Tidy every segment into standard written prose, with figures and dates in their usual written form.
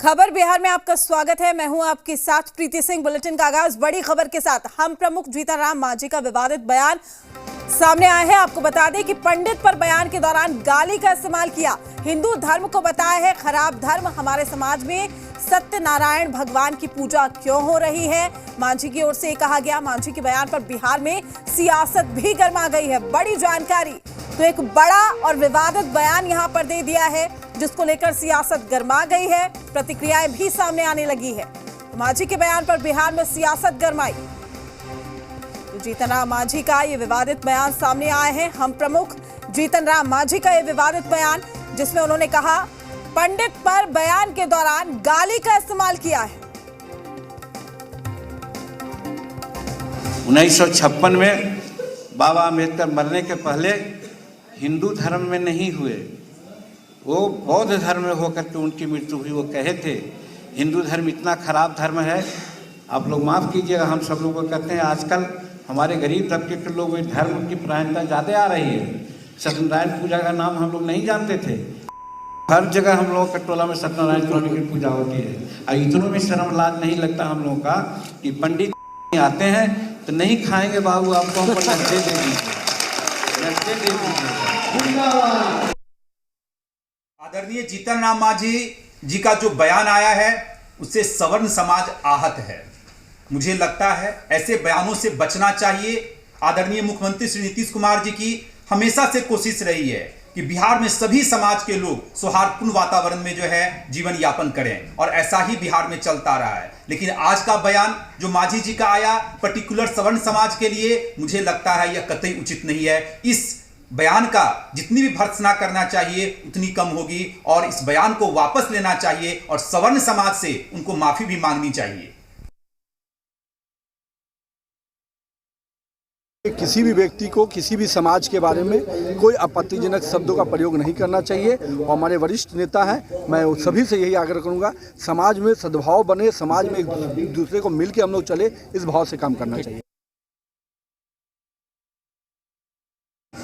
खबर बिहार में आपका स्वागत है। मैं हूं आपके साथ प्रीति सिंह। बुलेटिन का आगाज बड़ी खबर के साथ। हम प्रमुख जीतन राम मांझी का विवादित बयान सामने आया है। आपको बता दें कि पंडित पर बयान के दौरान गाली का इस्तेमाल किया। हिंदू धर्म को बताया है खराब धर्म। हमारे समाज में सत्यनारायण भगवान की पूजा क्यों हो रही है, मांझी की ओर से कहा गया। मांझी के बयान पर बिहार में सियासत भी गर्मा गई है। बड़ी जानकारी, तो एक बड़ा और विवादित बयान यहां पर दे दिया है जिसको लेकर सियासत गर्मा गई है। प्रतिक्रियाएं भी सामने आने लगी है। मांझी के बयान पर बिहार में सियासत गरमाई। तो जीतन राम मांझी का ये विवादित बयान सामने आए हैं। हम प्रमुख जीतन राम मांझी का ये विवादित बयान, जिसमें उन्होंने कहा पंडित पर बयान के दौरान गाली का इस्तेमाल किया है। 1956 में बाबा अम्बेडकर मरने के पहले हिंदू धर्म में नहीं हुए, वो बौद्ध धर्म में होकर के उनकी मृत्यु हुई। वो कहे थे हिंदू धर्म इतना खराब धर्म है। आप लोग माफ़ कीजिएगा, हम सब लोग को कहते हैं आजकल हमारे गरीब तबके के लोग इस धर्म की प्रायणता ज़्यादा आ रही है। सत्यनारायण पूजा का नाम हम लोग नहीं जानते थे। हर जगह हम लोगों के टोला में सत्यनारायण स्वामी की पूजा होती है। और इतनों में शर्म लाज नहीं लगता हम लोगों का कि पंडित आते हैं तो नहीं खाएंगे बाबू, आपको हमको नकदे दे दीजिए, नकदे दे दीजिए। आदरणीय जीतन राम मांझी जी का जो बयान आया है उससे सवर्ण समाज आहत है। मुझे लगता है ऐसे बयानों से बचना चाहिए। आदरणीय मुख्यमंत्री श्री नीतीश कुमार जी की हमेशा से कोशिश रही है कि बिहार में सभी समाज के लोग सौहार्दपूर्ण वातावरण में जो है जीवन यापन करें, और ऐसा ही बिहार में चलता रहा है। लेकिन आज का बयान जो मांझी जी का आया पर्टिकुलर सवर्ण समाज के लिए, मुझे लगता है यह कतई उचित नहीं है। इस बयान का जितनी भी भर्त्सना करना चाहिए उतनी कम होगी, और इस बयान को वापस लेना चाहिए और सवर्ण समाज से उनको माफी भी मांगनी चाहिए। किसी भी व्यक्ति को किसी भी समाज के बारे में कोई आपत्तिजनक शब्दों का प्रयोग नहीं करना चाहिए। और हमारे वरिष्ठ नेता हैं, मैं सभी से यही आग्रह करूंगा, समाज में सद्भाव बने, समाज में एक दूसरे को मिल के हम लोग चले, इस भाव से काम करना चाहिए।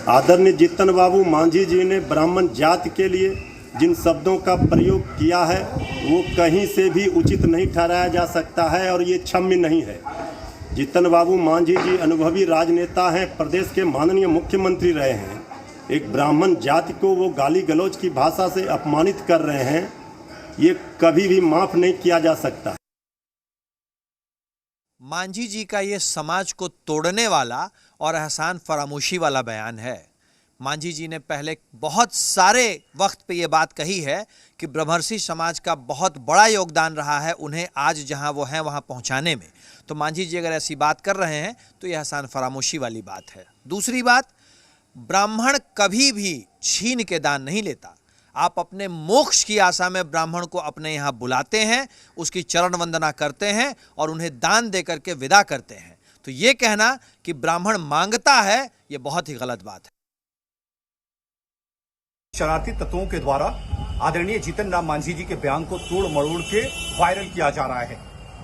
आदरणीय जीतन बाबू मांझी जी ने ब्राह्मण जाति के लिए जिन शब्दों का प्रयोग किया है वो कहीं से भी उचित नहीं ठहराया जा सकता है और ये क्षम्य नहीं है। जीतन बाबू मांझी जी अनुभवी राजनेता हैं, प्रदेश के माननीय मुख्यमंत्री रहे हैं। एक ब्राह्मण जाति को वो गाली गलौज की भाषा से अपमानित कर रहे हैं, ये कभी भी माफ़ नहीं किया जा सकता। मांझी जी का ये समाज को तोड़ने वाला और एहसान फरामोशी वाला बयान है। मांझी जी ने पहले बहुत सारे वक्त पे ये बात कही है कि ब्रह्मर्षि समाज का बहुत बड़ा योगदान रहा है उन्हें आज जहां वो हैं वहां पहुंचाने में। तो मांझी जी अगर ऐसी बात कर रहे हैं तो यह एहसान फरामोशी वाली बात है। दूसरी बात, ब्राह्मण कभी भी छीन के दान नहीं लेता। आप अपने मोक्ष की आशा में ब्राह्मण को अपने यहाँ बुलाते हैं, उसकी चरण वंदना करते हैं और उन्हें दान दे करके विदा करते हैं। तो ये कहना कि ब्राह्मण मांगता है, ये बहुत ही गलत बात है। शरारती तत्वों के द्वारा आदरणीय जीतन राम मांझी जी के बयान को तोड़ मरोड़ के वायरल किया जा रहा है।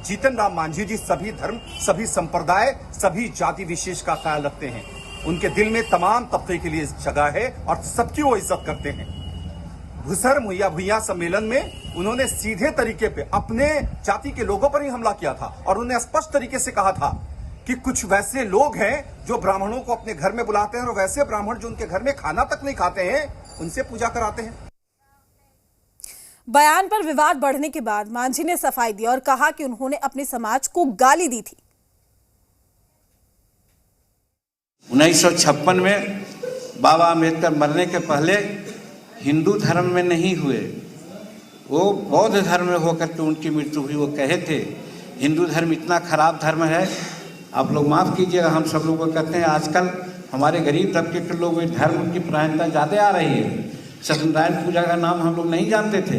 जीतन राम मांझी जी सभी धर्म, सभी संप्रदाय, सभी जाति विशेष का ख्याल रखते हैं। उनके दिल में तमाम तबके के लिए जगह है और सबकी वो इज्जत करते हैं। भूसर मुहैया भुइया सम्मेलन में उन्होंने सीधे तरीके पे अपने जाति के लोगों पर ही हमला किया था और उन्होंने स्पष्ट तरीके से कहा था कि कुछ वैसे लोग हैं जो ब्राह्मणों को अपने घर में बुलाते हैं और वैसे ब्राह्मण जो उनके घर में खाना तक नहीं खाते हैं उनसे पूजा कराते हैं। बयान पर विवाद बढ़ने के बाद मांझी ने सफाई दी और कहा कि उन्होंने अपने समाज को गाली दी थी। 1956 में बाबा अम्बेडकर मरने के पहले हिंदू धर्म में नहीं हुए, वो बौद्ध धर्म में होकर के उनकी मृत्यु हुई। वो कहे थे हिंदू धर्म इतना खराब धर्म है। आप लोग माफ़ कीजिएगा, हम सब लोग को कहते हैं आजकल हमारे गरीब तबके के लोग इस धर्म की प्रायणता ज़्यादा आ रही है। सत्यनारायण पूजा का नाम हम लोग नहीं जानते थे।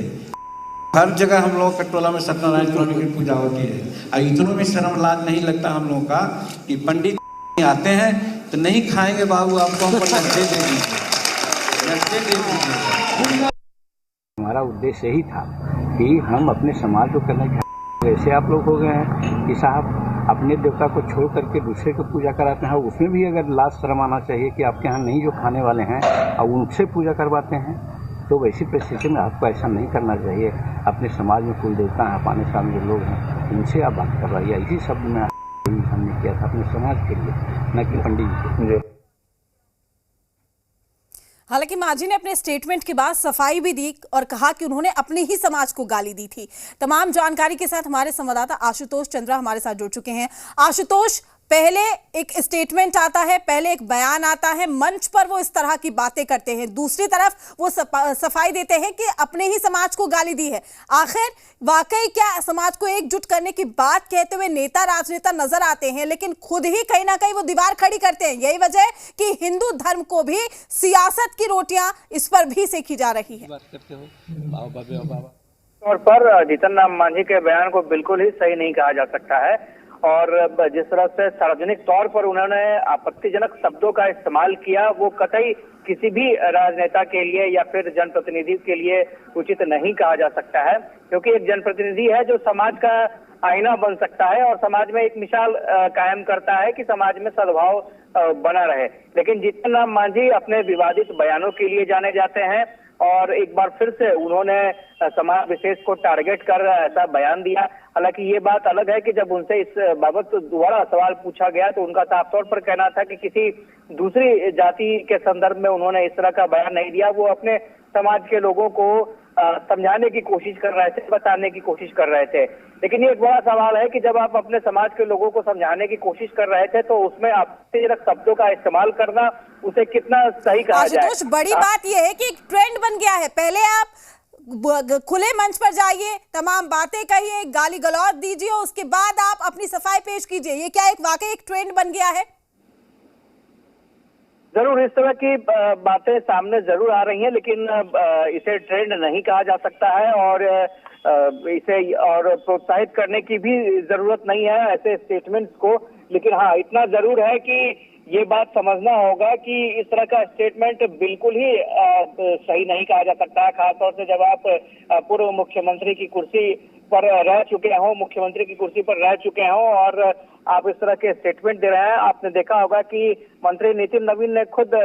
हर जगह हम लोगों के टोला में सत्यनारायण स्वामी की पूजा होती है। और इतनों में शर्म लाज नहीं लगता हम लोगों का कि पंडित आते हैं तो नहीं खाएंगे बाबू, आपको हमको नकदे दे दीजिए, नकदे दे दीजिए। हमारा उद्देश्य यही था कि हम अपने समाज को करने के ऐसे आप लोग हो गए हैं कि साहब अपने देवता को छोड़ करके दूसरे को पूजा कराते हैं। उसमें भी अगर लाज शर्म आना चाहिए कि आपके यहाँ नहीं जो खाने वाले हैं और उनसे पूजा करवाते हैं। तो वैसी परिस्थिति में आपको ऐसा नहीं करना चाहिए। अपने समाज में कुल देवता हैं, हमारे सामने जो लोग हैं उनसे आप बात करवाइए। इसी शब्द में हमने किया था अपने समाज के लिए, न कि पंडित जी के। हालांकि मांझी ने अपने स्टेटमेंट के बाद सफाई भी दी और कहा कि उन्होंने अपने ही समाज को गाली दी थी। तमाम जानकारी के साथ हमारे संवाददाता आशुतोष चंद्रा हमारे साथ जुड़ चुके हैं। आशुतोष, पहले एक स्टेटमेंट आता है, पहले एक बयान आता है, मंच पर वो इस तरह की बातें करते हैं, दूसरी तरफ वो सफाई देते हैं कि अपने ही समाज को गाली दी है। आखिर वाकई क्या समाज को एकजुट करने की बात कहते हुए नेता राजनेता नजर आते हैं, लेकिन खुद ही कहीं ना कहीं वो दीवार खड़ी करते हैं। यही वजह है कि हिंदू धर्म को भी सियासत की रोटियां इस पर भी सेकी जा रही है। तौर पर जीतन राम मांझी के बयान को बिल्कुल ही सही नहीं कहा जा सकता है और जिस तरह से सार्वजनिक तौर पर उन्होंने आपत्तिजनक शब्दों का इस्तेमाल किया वो कतई किसी भी राजनेता के लिए या फिर जनप्रतिनिधि के लिए उचित नहीं कहा जा सकता है, क्योंकि एक जनप्रतिनिधि है जो समाज का आईना बन सकता है और समाज में एक मिसाल कायम करता है कि समाज में सद्भाव बना रहे। लेकिन जीतन राम मांझी अपने विवादित बयानों के लिए जाने जाते हैं और एक बार फिर से उन्होंने समाज विशेष को टारगेट कर ऐसा बयान दिया। हालांकि ये बात अलग है कि जब उनसे इस बाबत दोबारा सवाल पूछा गया तो उनका साफ तौर पर कहना था कि किसी दूसरी जाति के संदर्भ में उन्होंने इस तरह का बयान नहीं दिया। वो अपने समाज के लोगों को समझाने की कोशिश कर रहे थे, बताने की कोशिश कर रहे थे। लेकिन ये एक बड़ा सवाल है कि जब आप अपने समाज के लोगों को समझाने की कोशिश कर रहे थे तो उसमें आपत्तिजनक शब्दों का इस्तेमाल करना उसे कितना सही कहा जाए। बड़ी बात यह है कि एक ट्रेंड बन गया है। पहले आप खुले मंच पर जाइए, तमाम बातें कहिए, गाली गलौज दीजिए, उसके बाद आप अपनी सफाई पेश कीजिए। ये क्या एक वाकई एक ट्रेंड बन गया है? जरूर इस तरह की बातें सामने जरूर आ रही हैं, लेकिन इसे ट्रेंड नहीं कहा जा सकता है और इसे और प्रोत्साहित करने की भी जरूरत नहीं है ऐसे स्टेटमेंट्स को। लेकिन हाँ, इतना जरूर है कि ये बात समझना होगा कि इस तरह का स्टेटमेंट बिल्कुल ही सही नहीं कहा जा सकता है, खासतौर से जब आप पूर्व मुख्यमंत्री की कुर्सी पर रह चुके हों, मुख्यमंत्री की कुर्सी पर रह चुके हों और आप इस तरह के स्टेटमेंट दे रहे हैं। आपने देखा होगा कि मंत्री नितिन नवीन ने खुद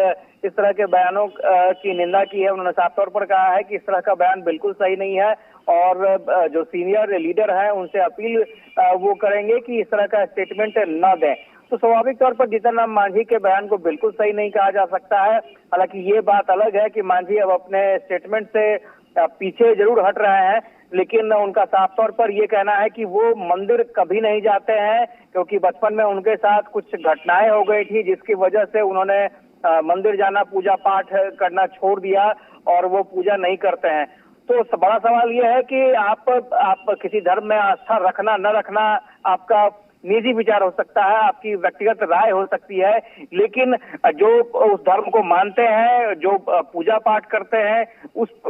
इस तरह के बयानों की निंदा की है। उन्होंने साफ तौर पर कहा है कि इस तरह का बयान बिल्कुल सही नहीं है और जो सीनियर लीडर हैं उनसे अपील वो करेंगे कि इस तरह का स्टेटमेंट न दें। तो स्वाभाविक तौर पर जीतन राम मांझी के बयान को बिल्कुल सही नहीं कहा जा सकता है। हालांकि ये बात अलग है कि मांझी अब अपने स्टेटमेंट से पीछे जरूर हट रहे हैं, लेकिन उनका साफ तौर पर यह कहना है कि वो मंदिर कभी नहीं जाते हैं, क्योंकि बचपन में उनके साथ कुछ घटनाएं हो गई थी जिसकी वजह से उन्होंने मंदिर जाना, पूजा पाठ करना छोड़ दिया और वो पूजा नहीं करते हैं। तो बड़ा सवाल यह है कि आप किसी धर्म में आस्था रखना न रखना आपका निजी विचार हो सकता है, आपकी व्यक्तिगत राय हो सकती है, लेकिन जो उस धर्म को मानते हैं, जो पूजा पाठ करते हैं,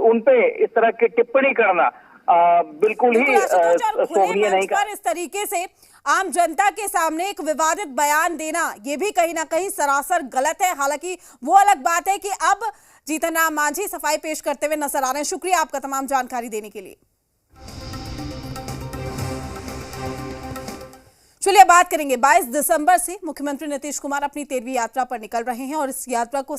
उन पे इस तरह की टिप्पणी करना बिल्कुल ही शोभनीय नहीं। इस तरीके से आम जनता के सामने एक विवादित बयान देना ये भी कहीं ना कहीं सरासर गलत है। हालांकि वो अलग बात है कि अब जीतन राम मांझी सफाई पेश करते हुए नजर आ रहे हैं। शुक्रिया आपका तमाम जानकारी देने के लिए। चलिए बात करेंगे 22 दिसंबर से मुख्यमंत्री नीतीश कुमार अपनी 13वीं यात्रा पर निकल रहे हैं और इस यात्रा को